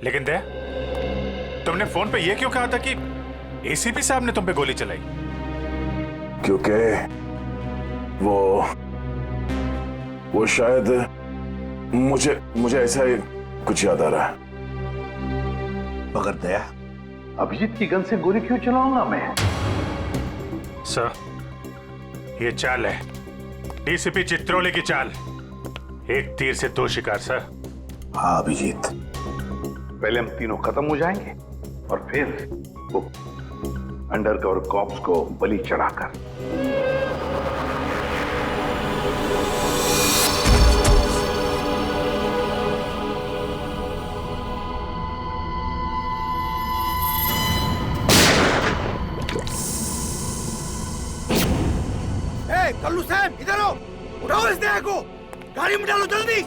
लेकिन दया, तुमने फोन पे यह क्यों कहा था कि एसीपी साहब ने तुम पे गोली चलाई? क्योंकि वो शायद मुझे ऐसा ही कुछ याद आ रहा है। मगर दया, अभिजीत की गन से गोली क्यों चलाऊंगा मैं? सर, ये चाल है डीसीपी चित्रोले की चाल। एक तीर से दो शिकार सर। हाँ अभिजीत, पहले हम तीनों खत्म हो जाएंगे और फिर वो अंडरकवर कॉप्स को बलि चढ़ाकर। कल्लू साहब इधर आओ, उठाओ इस दया को, गाड़ी में डालो जल्दी।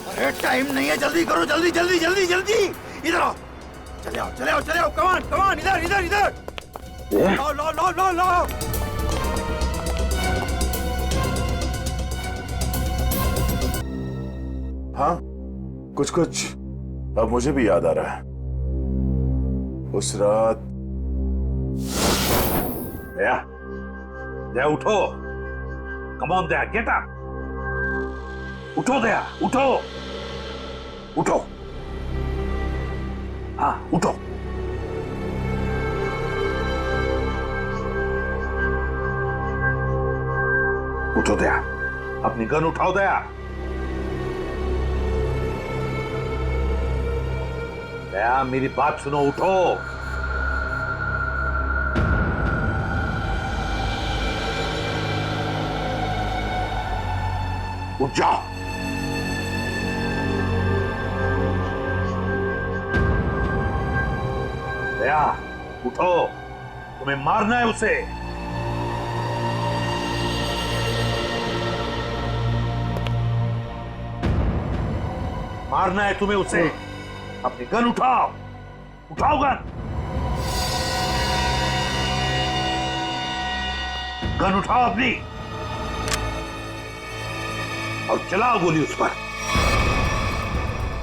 अरे टाइम नहीं है, जल्दी करो, जल्दी जल्दी जल्दी जल्दी। इधर आओ, चले आओ चले आओ चले आओ, कमान कमान, इधर इधर इधर। लो लो लो लो लो। हाँ, कुछ कुछ अब मुझे भी याद आ रहा है। उस रात दया, दया उठो, come on Daya, get up, उठो दया, उठो उठो, हाँ उठो। उठो दया, अपनी गन उठाओ दया। दया मेरी बात सुनो, उठो। उठ जाओ। दया उठो, तुम्हें मारना है उसे। मारना है तुम्हें उसे। अपनी गन उठाओ, उठाओ गन, गन उठाओ अपनी और चलाओ गोली उस पर,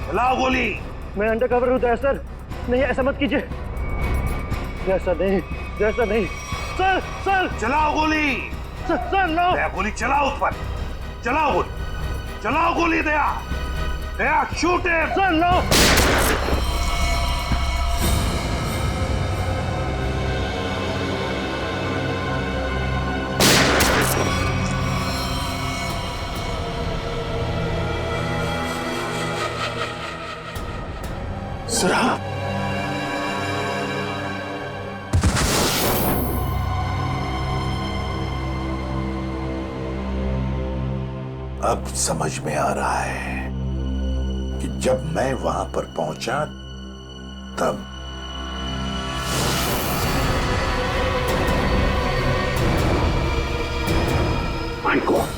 चलाओ गोली। मैं अंडरकवर हूं दया सर, नहीं ऐसा मत कीजिए। जैसा नहीं, जैसा नहीं सर, सर चलाओ गोली। Sir no. दया गोली चलाओ उस पर, चलाओ गोली, चलाओ गोली। Daya, Daya shoot him. Sir no. सरा, अब समझ में आ रहा है कि जब मैं वहां पर पहुंचा तब माय गॉड,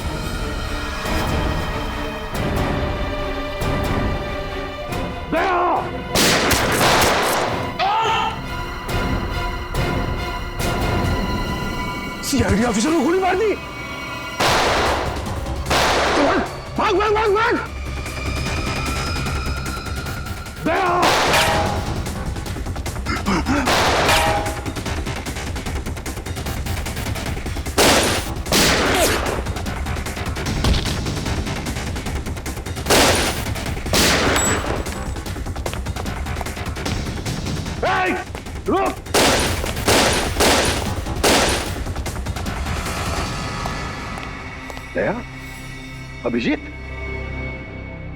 सीआईडी ऑफिसर को गोली मार दी। भाग भाग भाग भाग। दया, रुक। दया, अभिजीत,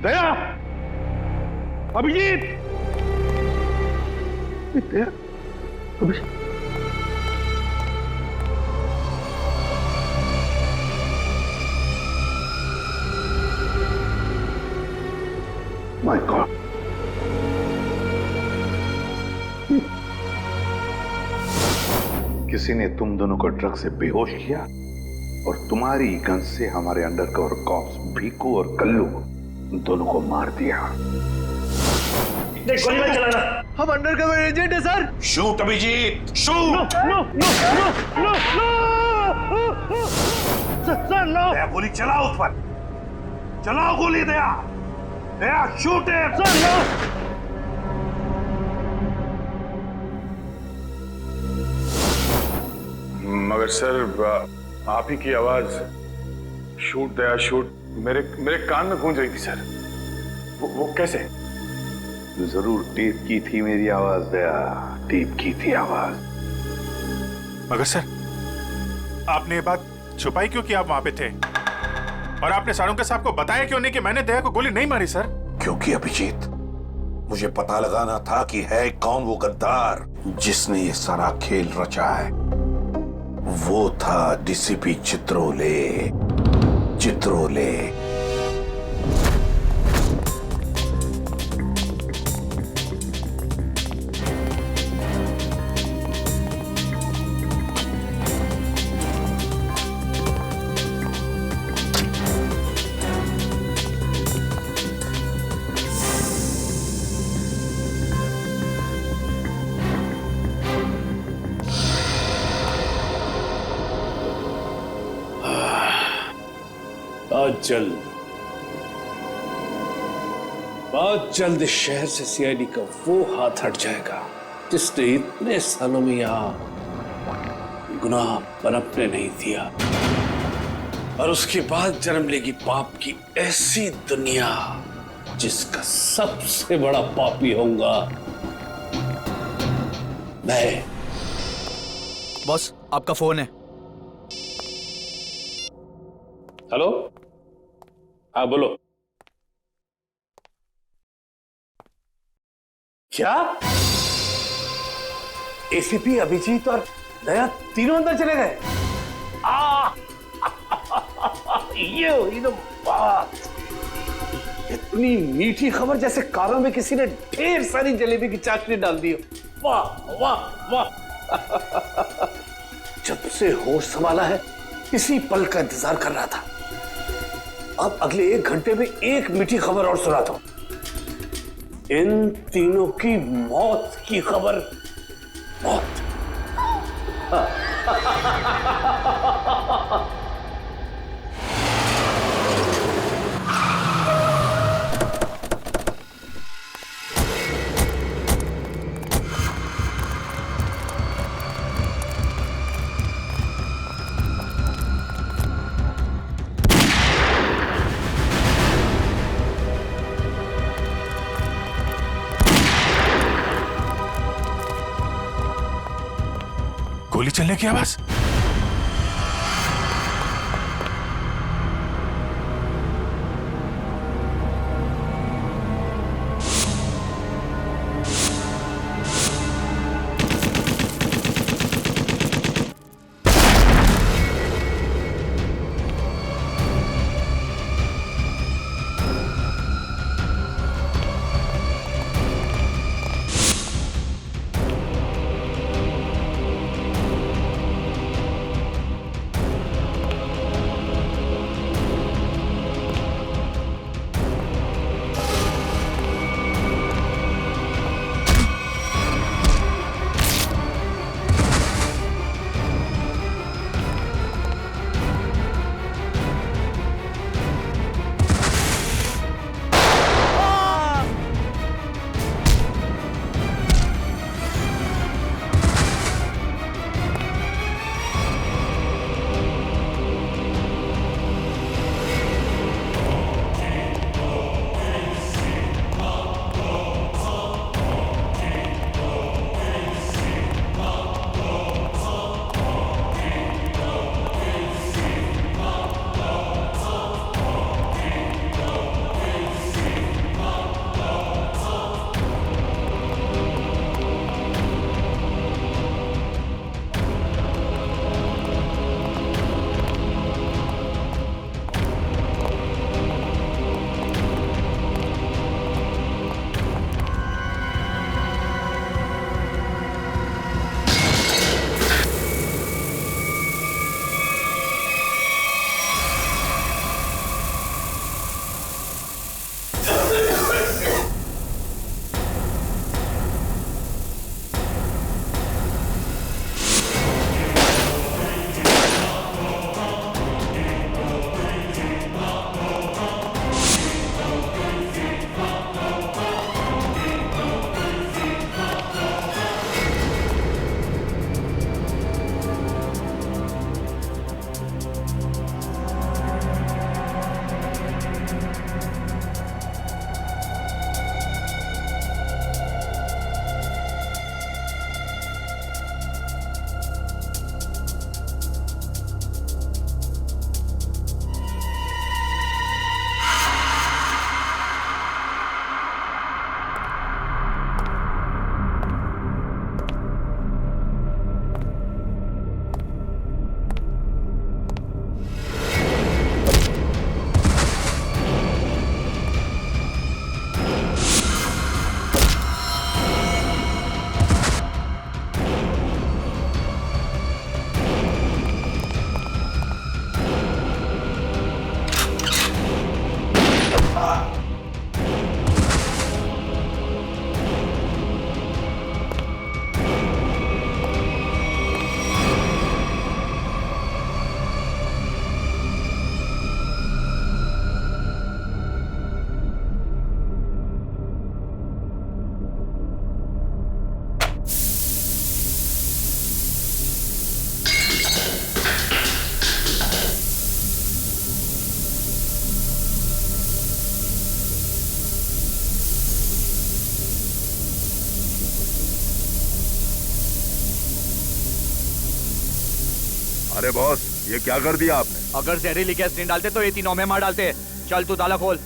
दया, अभिजीत, दया, अभिजीत। माय गॉड, किसी ने तुम दोनों को ड्रग से बेहोश किया और तुम्हारी गन से हमारे अंडरकवर कॉप्स भीकू और कल्लू दोनों को मार दिया। गोली मत चलाना, हम अंडरकवर एजेंट है sir. Shoot Abhijeet, shoot. No no no no no sir no. Daya गोली चलाओ उस पर, चलाओ गोली। Daya, Daya shoot him. Sir no. मगर सर आप ही की आवाज शूट दया शूट मेरे मेरे कान में गूंज रही थी सर। वो कैसे? जरूर टेप की थी मेरी आवाज दया, टेप की थी आवाज। मगर सर आपने ये बात छुपाई क्यों कि आप वहां पे थे? और आपने सारंग साहब को बताया क्यों नहीं कि मैंने दया को गोली नहीं मारी सर? क्योंकि अभिजीत, मुझे पता लगाना था कि है कौन वो गद्दार जिसने ये सारा खेल रचा है। वो था डीसीपी चित्रोले। चित्रोले बहुत जल्द इस शहर से सीआईडी का वो हाथ हट जाएगा जिसने इतने सालों में यहां गुनाह पनपने नहीं दिया, और उसके बाद जन्म लेगी पाप की ऐसी दुनिया जिसका सबसे बड़ा पापी होऊंगा मैं। बॉस आपका फोन है। हेलो, हाँ बोलो। क्या एसीपी अभिजीत और दया तीनों अंदर चले गए? ये हुई ना बात। इतनी मीठी खबर जैसे कारों में किसी ने ढेर सारी जलेबी की चाशनी डाल दी। वाह वाह वाह। जब से होश संभाला है इसी पल का इंतजार कर रहा था। अब अगले 1 घंटे में एक मीठी खबर और सुनाता हूं। इन तीनों की मौत की खबर। मौत। गोली चलने की आवाज। अरे बॉस, ये क्या कर दिया आपने? अगर जहरीली गैस नहीं डालते तो ये तीनों में मार डालते। चल तू ताला खोल।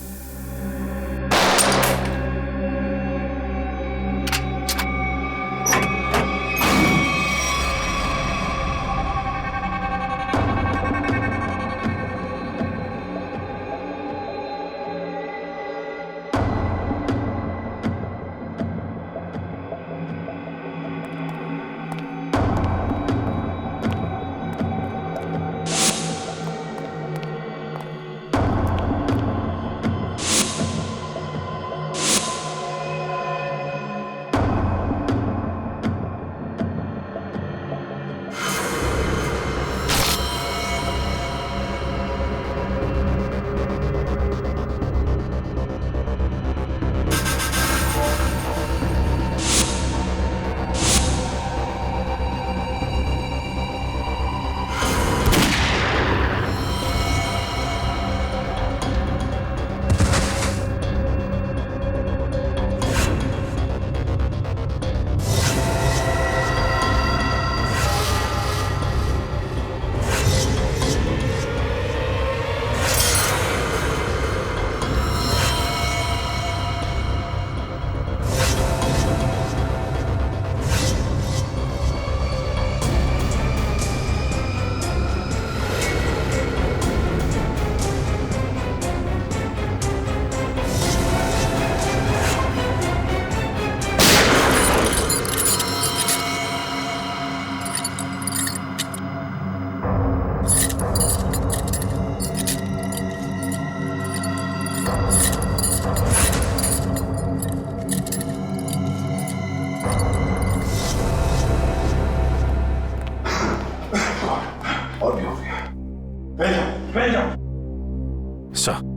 और भी हो गया। सर,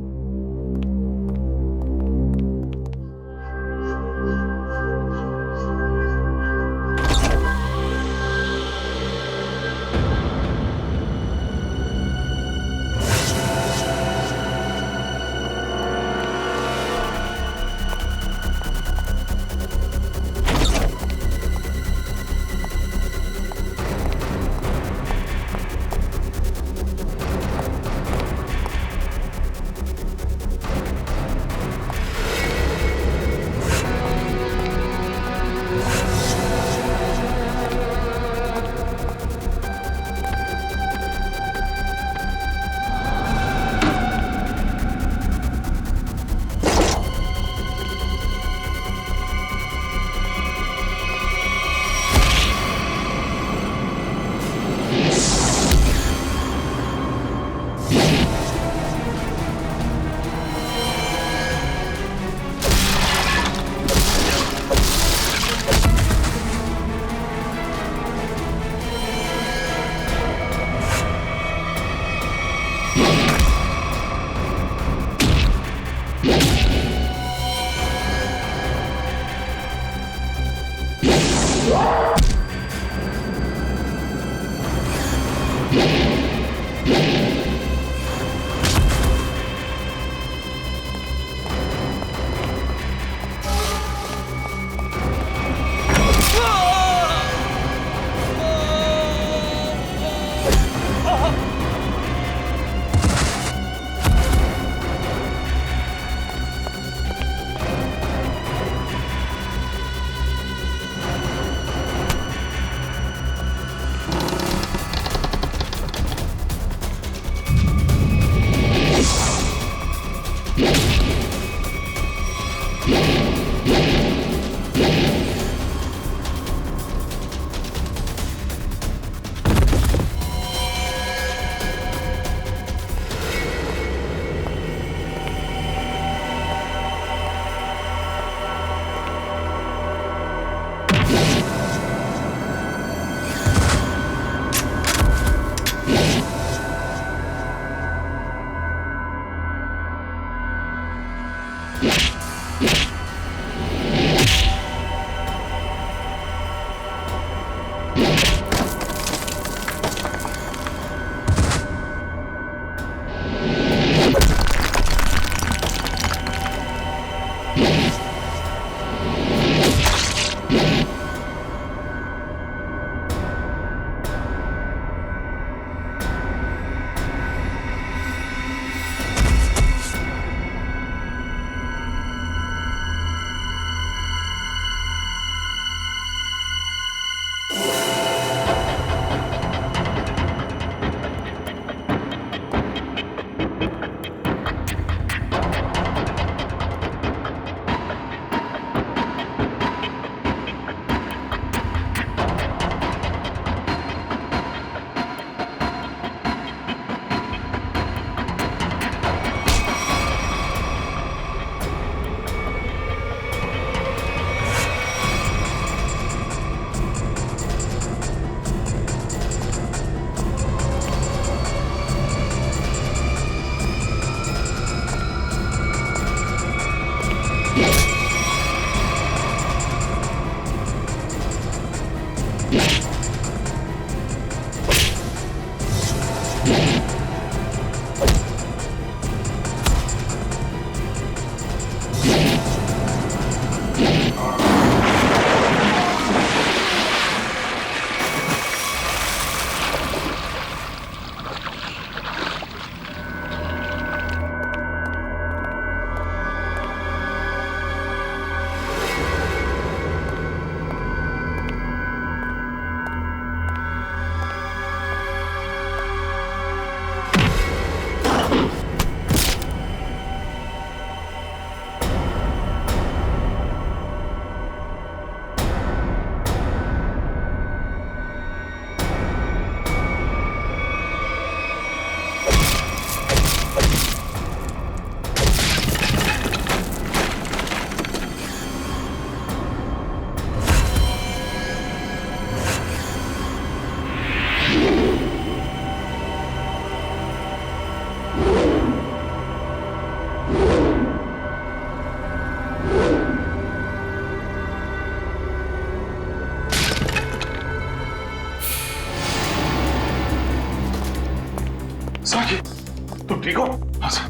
ठीक हो? हाँ सर।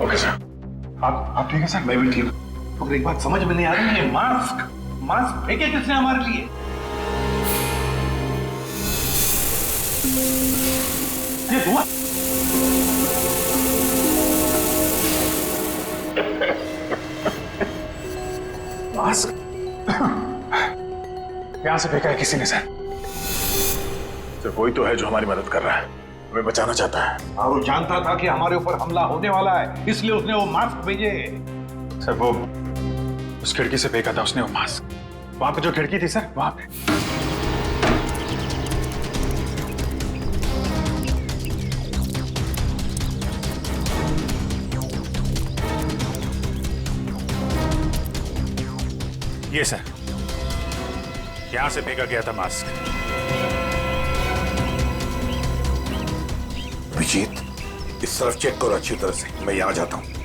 Okay sir. आप ठीक है सर? मैं भी ठीक हूँ। मगर एक बात समझ में नहीं आ रही, ये मास्क फेंके किसने हमारे लिए? ये धुआं मास्क यहां से फेंका है किसी ने सर। सर वही तो है जो हमारी मदद कर रहा है, हमें बचाना चाहता है। और वो जानता था कि हमारे ऊपर हमला होने वाला है, इसलिए उसने वो मास्क भेजे। सर वो उस खिड़की से फेंका था उसने वो मास्क, वहां पे जो खिड़की थी सर, वहां पे। ये सर, यहां से फेंका गया था मास्क। अभिजीत, इस तरफ चेक करो अच्छी तरह से, मैं यहां जाता हूं।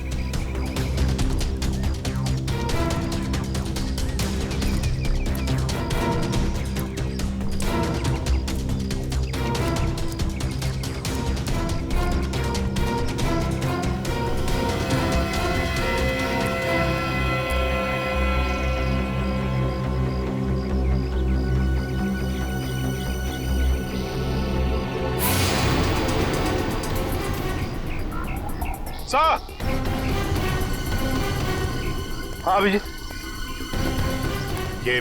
सर, हाँ अभिजीत। ये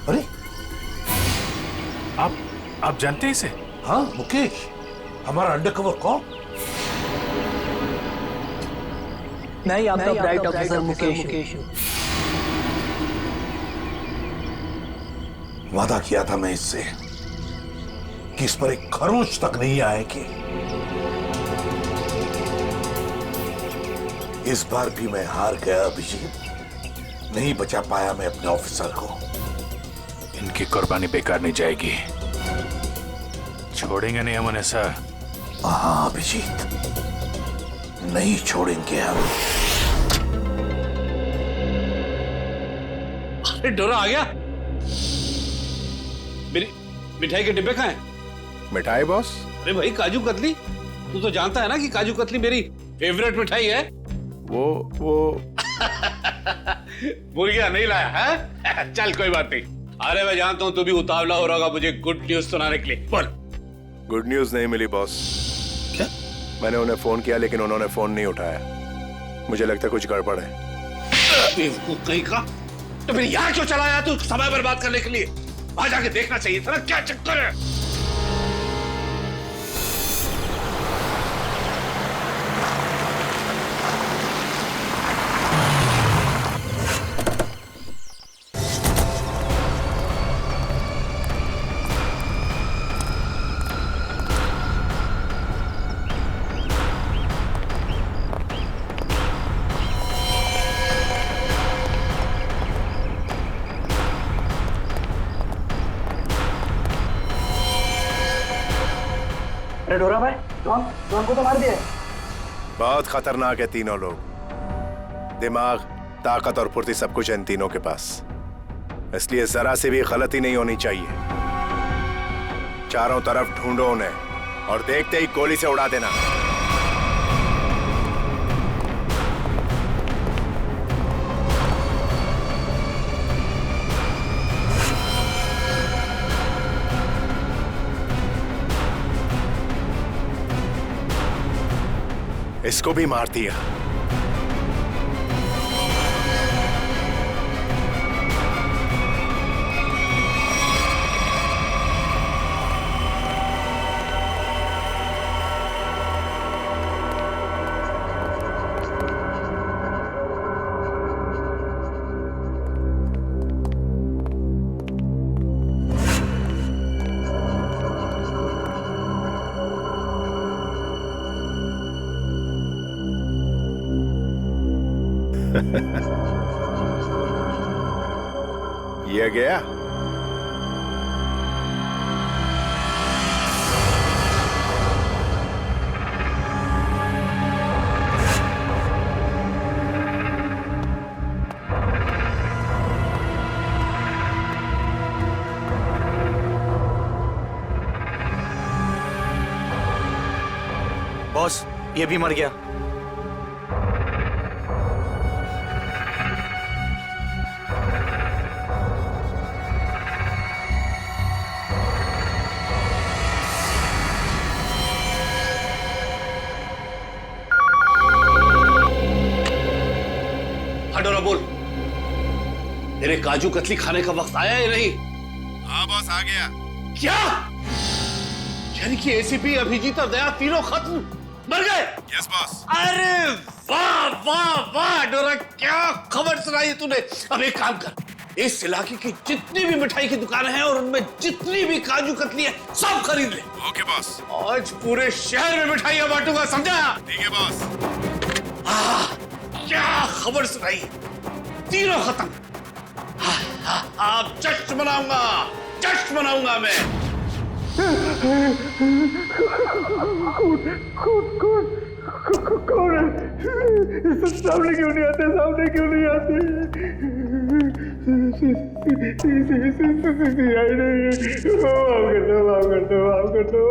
अरे आप जानते हैं इसे? हाँ मुकेश, हमारा अंडरकवर कॉप। नहीं, आपका ब्राइट ऑफिसर मुकेश। वादा किया था मैं इससे कि इस पर एक खरोंच तक नहीं आएगी। इस बार भी मैं हार गया अभिजीत, नहीं बचा पाया मैं अपने ऑफिसर को। इनकी कुर्बानी बेकार नहीं जाएगी, छोड़ेंगे नहीं हम उन्हें सर। हाँ अभिजीत, नहीं छोड़ेंगे हम। अरे डोरा आ गया। मेरी मिठाई के डिब्बे कहाँ हैं? मिठाई बॉस? अरे भाई काजू कतली, तू तो जानता है ना कि काजू कतली मेरी फेवरेट मिठाई है। वो भूल गया, नहीं लाया है? चल कोई बात नहीं। अरे मैं जानता हूँ तू भी उतावला हो रहा होगा मुझे गुड न्यूज सुनाने के लिए। बोल। गुड न्यूज नहीं मिली बॉस। क्या? मैंने उन्हें फोन किया लेकिन उन्होंने फोन नहीं उठाया। मुझे लगता है कुछ गड़बड़ है। बेवकूफ कहीं का, तो फिर यहाँ क्यों चला आया तू समय बर्बाद करने के लिए? वहां जाके देखना चाहिए था ना क्या चक्कर है। अरे डोरा भाई, जॉन को तो मार दिया। बहुत खतरनाक है तीनों लोग। दिमाग, ताकत और फुर्ती सब कुछ है इन तीनों के पास, इसलिए जरा से भी गलती नहीं होनी चाहिए। चारों तरफ ढूंढो उन्हें और देखते ही गोली से उड़ा देना। इसको भी मार दिया। ये गया। बॉस, ये भी मर गया। हटोरा बोल, तेरे काजू कतली खाने का वक्त आया या नहीं? हाँ बॉस, आ गया। क्या? यानी कि एसीपी, अभिजीत और दया तीनों खत्म मर गए? Yes boss. अरे वाह वाह वाह डोरा, क्या खबर सुनाई है तूने। अब एक काम कर, इस इलाके की जितनी भी मिठाई की दुकानें हैं और उनमें जितनी भी काजू कतली है सब खरीद ले। Okay boss. आज पूरे शहर में मिठाइयां बांटूंगा, समझा? ठीक है बॉस। क्या खबर सुनाई है, तीनों खत्म। अब जश्न मनाऊंगा, जश्न मनाऊंगा मैं। कौन है? सामने क्यों नहीं आते? सामने क्यों नहीं आते?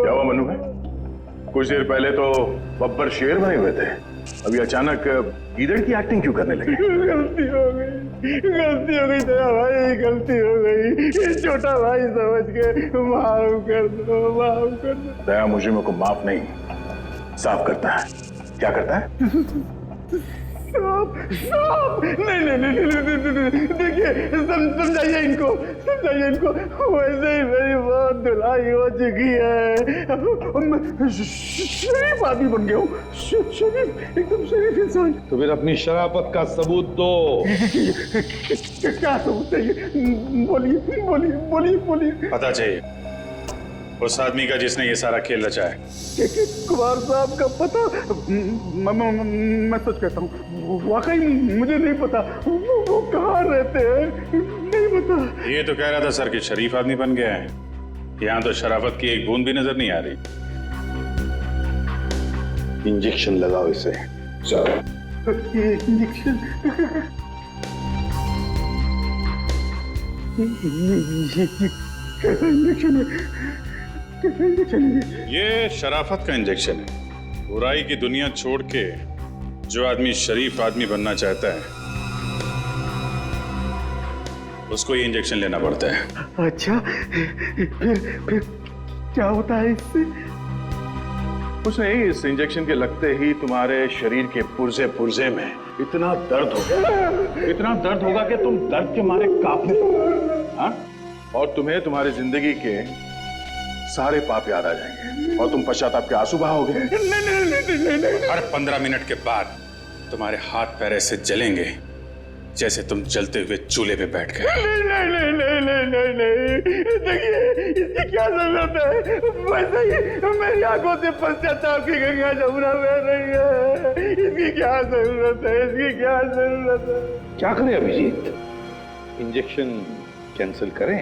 क्या हुआ मनु भाई? कुछ देर पहले तो बब्बर शेर बने हुए थे, अभी अचानक गीदड़ की एक्टिंग क्यों करने लगे? गलती हो गई दया भाई, गलती हो गई। छोटा भाई समझ के माफ कर दो, माफ कर दो। दया मुझे को माफ नहीं, साफ करता है। क्या करता है? नहीं, देखिए समझाइए इनको, वैसे ही मेरी बहुत धुलाई हो चुकी है। मैं शरीफ आदमी बन गया हूँ, शरीफ, एकदम शरीफ इंसान। तो फिर अपनी शराफत का सबूत दो। क्या सबूत चाहिए? बोलिए। पता चाहिए उस आदमी का जिसने ये सारा खेल रचा है। कुमार साहब का पता? मैं सच कहता हूँ, वाकई मुझे नहीं पता। वो कहाँ रहते हैं, नहीं पता। ये तो कह रहा था सर कि शरीफ आदमी बन गया है। यहाँ तो शराफत की एक बूंद भी नजर नहीं आ रही। इंजेक्शन लगाओ इसे। ये इंजेक्शन, कैसा इंजेक्शन है? ये शराफत का इंजेक्शन है। बुराई की दुनिया छोड़ के जो आदमी शरीफ आदमी बनना चाहता है उसको ये इंजेक्शन लेना पड़ता है। अच्छा, फिर क्या होता है इससे? कुछ नहीं, इस इंजेक्शन के लगते ही तुम्हारे शरीर के पुर्जे में इतना दर्द होगा कि तुम दर्द के मारे कांपने लगोगे। हाँ? और तुम्हें तुम्हारी जिंदगी के सारे पाप याद आ जाएंगे और तुम पश्चाताप के आंसू बहाओगे। नहीं। हर 15 मिनट के बाद तुम्हारे हाथ पैर ऐसे जलेंगे जैसे तुम जलते हुए चूल्हे पे बैठ गए। नहीं। देखिए, इसकी क्या जरूरत है? वैसे ही मेरी आंखों से पश्चाताप की गंगा जमुना बह रही है। इसकी क्या जरूरत है? क्या करें अभिजीत? इंजेक्शन कैंसिल करें?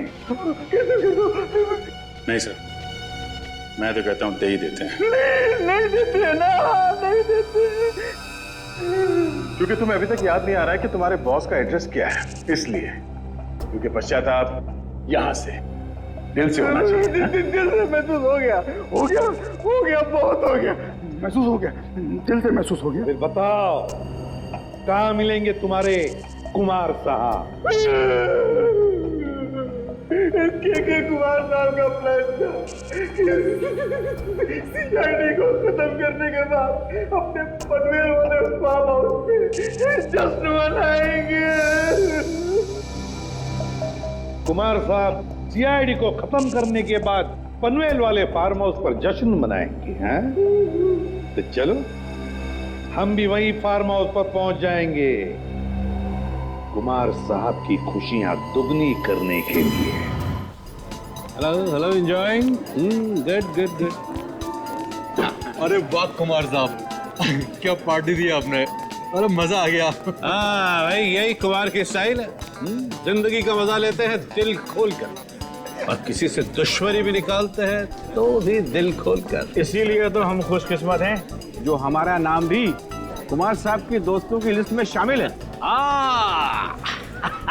नहीं सर, मैं तो कहता हूँ दे ही देते हैं। नहीं देते। क्योंकि तुम्हें अभी तक याद नहीं आ रहा है कि तुम्हारे बॉस का एड्रेस क्या है, इसलिए। क्योंकि पश्चाताप यहाँ से, दिल से होना चाहिए। दिल से महसूस हो गया, बहुत हो गया, महसूस हो गया, दिल से महसूस हो गया। फिर बताओ, कहाँ मिलेंगे तुम्हारे कुमार साहब? के कुमार साहब का प्लान था सीआईडी को खत्म करने के बाद अपने पनवेल वाले फार्म हाउस पे जश्न मनाएंगे। कुमार साहब सीआईडी को खत्म करने के बाद पनवेल वाले फार्म हाउस पर जश्न मनाएंगे, हैं? तो चलो, हम भी वही फार्म हाउस पर पहुंच जाएंगे कुमार साहब की खुशियां दुगनी करने के लिए। Hello enjoying? गुड। अरे वाह कुमार साहब, क्या पार्टी दी आपने, अरे मजा आ गया। हाँ भाई, यही कुमार की स्टाइल है। जिंदगी का मजा लेते हैं दिल खोल कर, और किसी से दुश्मनी भी निकालते हैं तो भी दिल खोल कर। इसीलिए तो हम खुशकिस्मत हैं जो हमारा नाम भी कुमार साहब की दोस्तों की लिस्ट में शामिल है।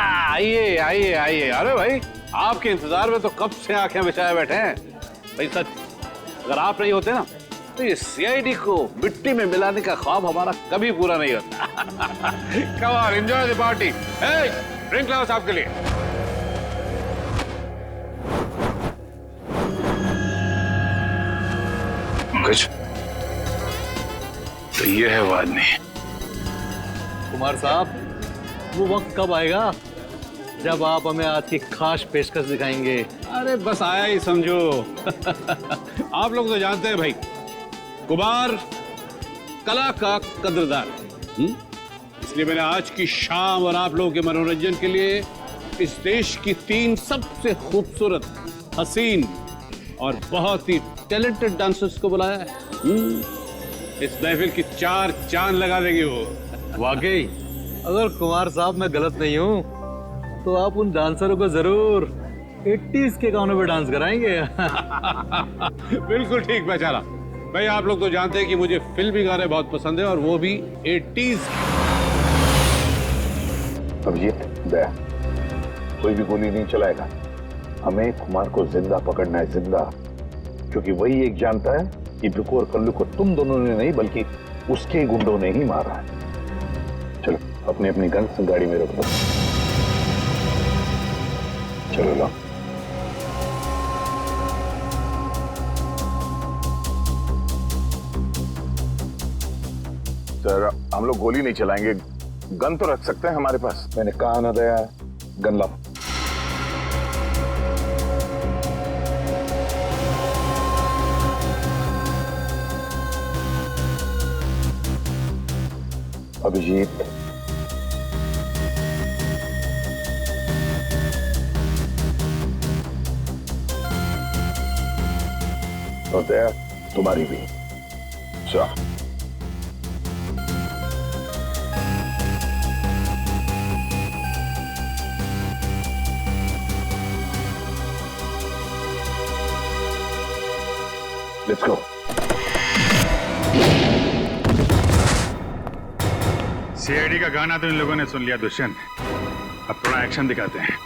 आइए। अरे भाई, आपके इंतजार में तो कब से आंखें बिछाए बैठे हैं। भाई सच, अगर आप नहीं होते ना तो ये सीआईडी को मिट्टी में मिलाने का ख्वाब हमारा कभी पूरा नहीं होता। Come on, enjoy the party. Drink लाओ साहब के लिए। कुछ तो ये है वो आदमी। कुमार साहब, वो वक्त कब आएगा जब आप हमें आज की खास पेशकश दिखाएंगे? अरे बस आया ही समझो। आप लोग तो जानते हैं भाई, कुमार कला का कदरदान है। इसलिए मैंने आज की शाम और आप लोगों के मनोरंजन के लिए इस देश की 3 सबसे खूबसूरत, हसीन और बहुत ही टैलेंटेड डांसर्स को बुलाया है। इस महफिल की 4 चांद लगा देंगे वो। वाकई, अगर कुमार साहब मैं गलत नहीं हूँ तो आप उन डांसरों को जरूर 80s के गानों पे डांस कराएंगे। बिल्कुल ठीक पहचाना भाई। आप लोग तो जानते हैं कि मुझे फिल्मी गाने बहुत पसंद है, और वो भी 80s। अभिजीत, दया, कोई भी गोली नहीं चलाएगा। हमें कुमार को जिंदा पकड़ना है, जिंदा। क्योंकि वही एक जानता है कि बिकू और कल्लू को तुम दोनों ने नहीं बल्कि उसके गुंडों ने ही मारा है। चलो अपनी अपनी गन गाड़ी में रख दो। चलो लो। सर, हम लोग गोली नहीं चलाएंगे, गन तो रख सकते हैं हमारे पास। मैंने कहा ना दया, गन लाओ। अभिजीत, और दया तुम्हारी भी। चलो लेट्स गो। सीआईडी का गाना तो इन लोगों ने सुन लिया दुष्यंत, अब थोड़ा एक्शन दिखाते हैं।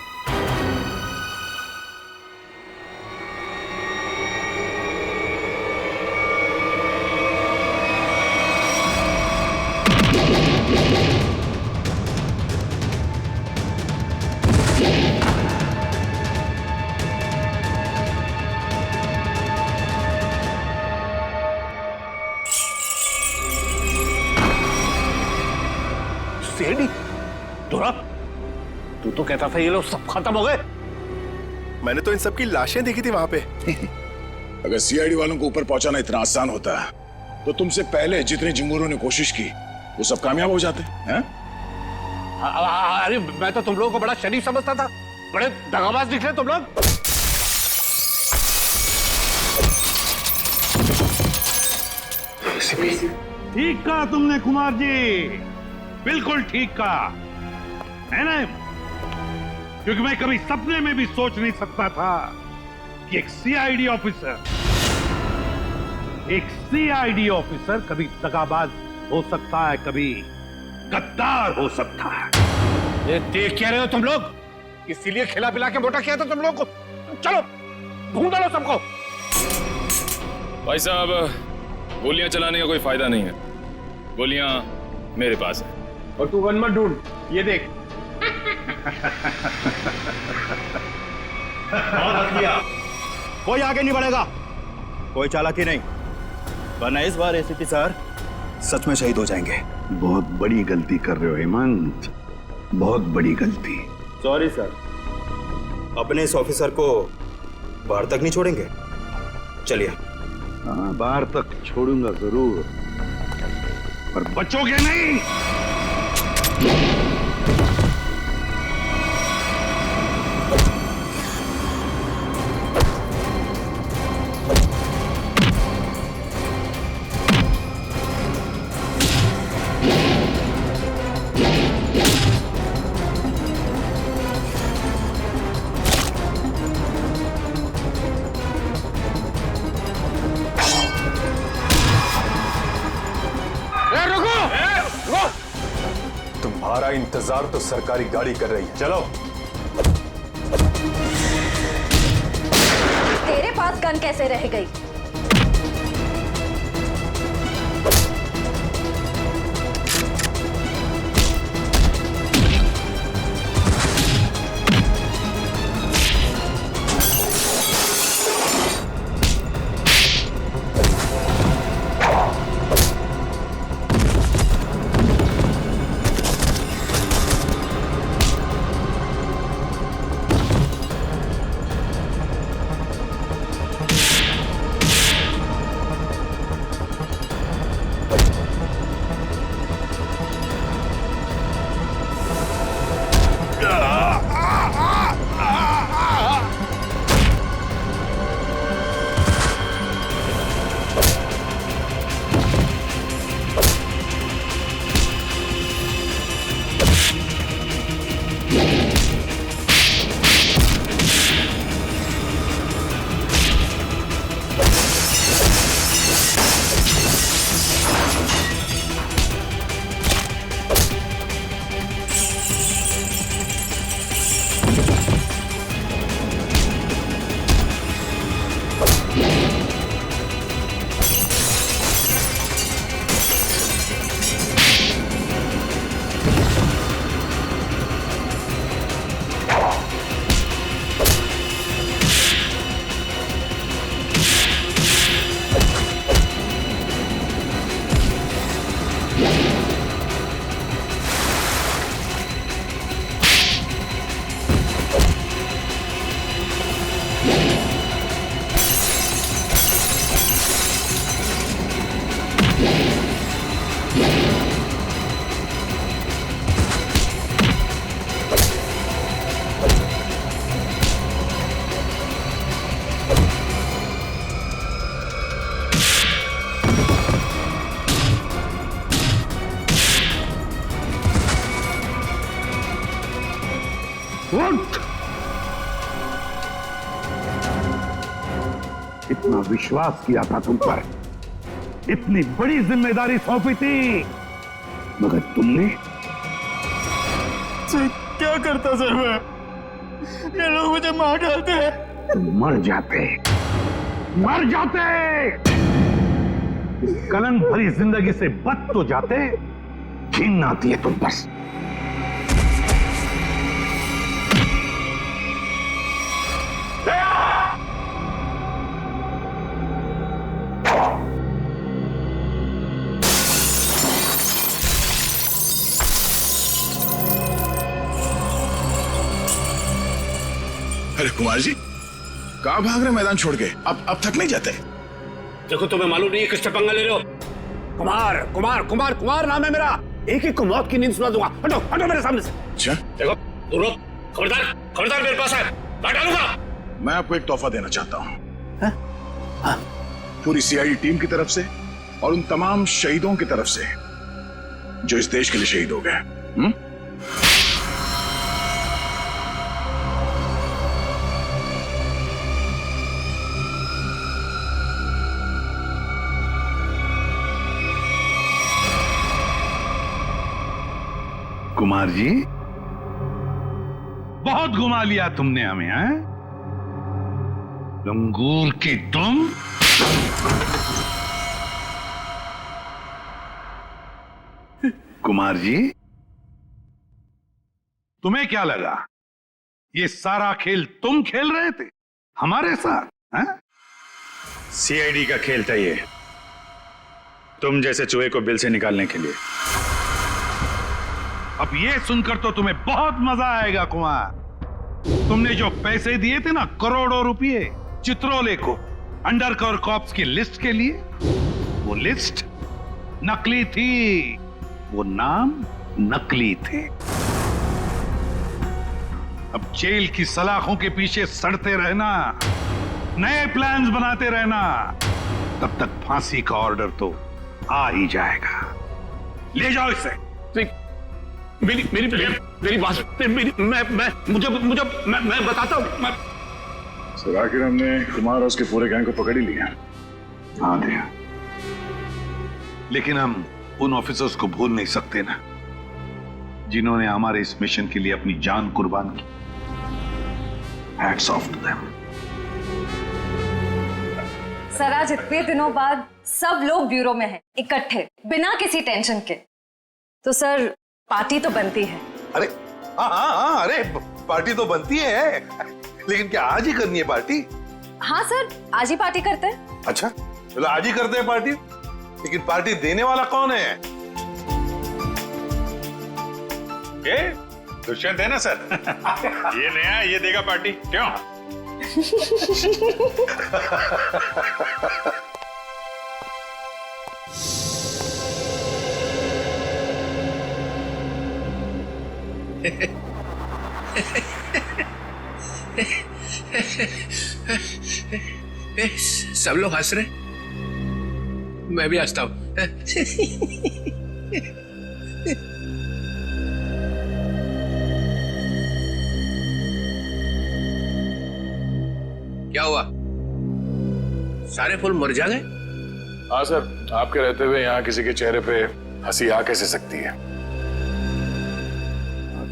सीआईडी? दोरा, तू तो कहता था ये लोग सब खत्म हो गए। मैंने तो इन सब की लाशें देखी थी वहां पे। अगर सीआईडी वालों को ऊपर पहुंचाना इतना आसान होता तो तुमसे पहले जितने जिम्मूरों ने कोशिश की वो सब कामयाब हो जाते हैं। अरे मैं तो तुम लोगों को बड़ा शरीफ समझता था, बड़े दगाबाज निकले तुम लोग। ठीक कहा तुमने कुमार जी, बिल्कुल ठीक कहा है ना? क्योंकि मैं कभी सपने में भी सोच नहीं सकता था कि एक सीआईडी ऑफिसर कभी दगाबाज हो सकता है, कभी गद्दार हो सकता है। ये देख क्या रहे हो तुम लोग? इसीलिए खिला पिला के मोटा किया था तुम लोग को। चलो ढूंढ लो सबको। भाई साहब, गोलियां चलाने का कोई फायदा नहीं है, गोलियां मेरे पास है। और तू गन मत ढूंढ, ये देख। कोई आगे नहीं बढ़ेगा, कोई चालाकी नहीं, वरना इस बार एसीपी सर सच में शहीद हो जाएंगे। बहुत बड़ी गलती कर रहे हो हेमंत, बहुत बड़ी गलती। सॉरी सर, अपने इस ऑफिसर को बाहर तक नहीं छोड़ेंगे। चलिए। हाँ, बाहर तक छोड़ूंगा जरूर, पर बचोगे नहीं। तुम्हारा इंतजार तो सरकारी गाड़ी कर रही है, चलो। तेरे पास गन कैसे रह गई? इतना विश्वास किया था तुम पर, इतनी बड़ी जिम्मेदारी सौंपी थी, मगर तुमने। सर क्या करता सर मैं? ये लोग मुझे मार डालते हैं। तुम मर जाते, मर जाते। इस कलंक भरी जिंदगी से बच तो जाते, घिन आती है तुम बस। अरे कुमार जी, कहाँ भाग रहे मैदान छोड़ के? अब थक नहीं जाते? देखो तुम्हें मालूम नहीं है किससे पंगा ले रहे हो? कुमार कुमार कुमार कुमार नाम है मेरा। एक एक को मौत की नींद सुना दूंगा। हटो हटो मेरे सामने से। अच्छा, देखो तू रुक, खबरदार खबरदार मेरे पास है, मार डालूंगा। मैं आपको एक तोहफा देना चाहता हूँ। पूरी सीआईडी टीम की तरफ से और उन तमाम शहीदों की तरफ से जो इस देश के लिए शहीद हो गए। कुमार जी, बहुत घुमा लिया तुमने हमें, हैं? लंगूर की तुम। कुमार जी, तुम्हें क्या लगा ये सारा खेल तुम खेल रहे थे हमारे साथ, हैं? सीआईडी का खेल था ये, तुम जैसे चूहे को बिल से निकालने के लिए। अब ये सुनकर तो तुम्हें बहुत मजा आएगा कुमार। तुमने जो पैसे दिए थे ना, करोड़ों रुपए चित्रोले को अंडरकवर कॉप्स की लिस्ट के लिए, वो लिस्ट नकली थी, वो नाम नकली थे। अब जेल की सलाखों के पीछे सड़ते रहना, नए प्लान्स बनाते रहना, तब तक फांसी का ऑर्डर तो आ ही जाएगा। ले जाओ इसे। मेरी मेरी मेरी बात, मैं बताता हूँ। सर आखिर हमने कुमार और उसके पूरे गैंग को पकड़ ही लिया। हाँ दिया, लेकिन हम उन ऑफिसर्स को भूल नहीं सकते ना, जिन्होंने हमारे इस मिशन के लिए अपनी जान कुर्बान की। Hats off to them. Sir आज इतने दिनों बाद सब लोग ब्यूरो में हैं, इकट्ठे, बिना किसी टेंशन के। तो सर पार्टी तो बनती है। अरे हाँ, अरे पार्टी तो बनती है, लेकिन क्या आज ही करनी है पार्टी? हाँ सर, आज ही पार्टी करते हैं। अच्छा चलो आज ही करते हैं पार्टी, लेकिन पार्टी देने वाला कौन है? ये दुष्यंत है ना सर। ये नया है, ये देगा पार्टी। क्यों? सब लोग हंस रहे, मैं भी हंसता हूं। क्या हुआ, सारे फूल मर जा गए? हाँ सर, आपके रहते हुए यहाँ किसी के चेहरे पे हंसी आ कैसे सकती है?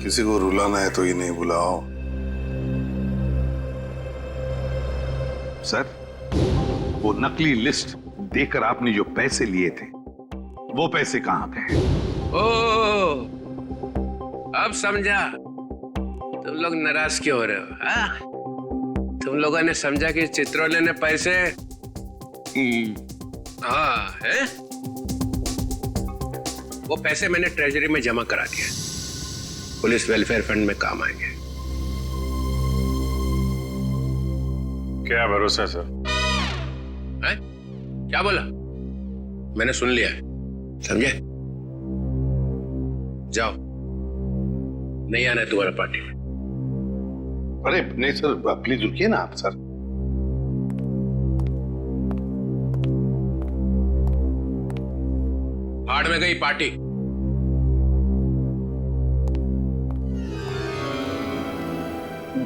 किसी को रुलाना है तो ही नहीं बुलाओ। सर, वो नकली लिस्ट देकर आपने जो पैसे लिए थे, वो पैसे कहां गए? ओ, अब समझा तुम लोग नाराज क्यों हो रहे हो? हाँ, तुम लोगों ने समझा कि चित्रोले ने पैसे हाँ है, वो पैसे मैंने ट्रेजरी में जमा करा दिए, पुलिस वेलफेयर फंड में काम आएंगे। क्या भरोसा सर? है? क्या बोला? मैंने सुन लिया है, समझे? जाओ, नहीं आना है तुम्हारा पार्टी में। अरे नहीं सर, प्लीज रुकिए ना आप सर। भाड़ में गई पार्टी।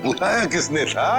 बुलाया किसने था?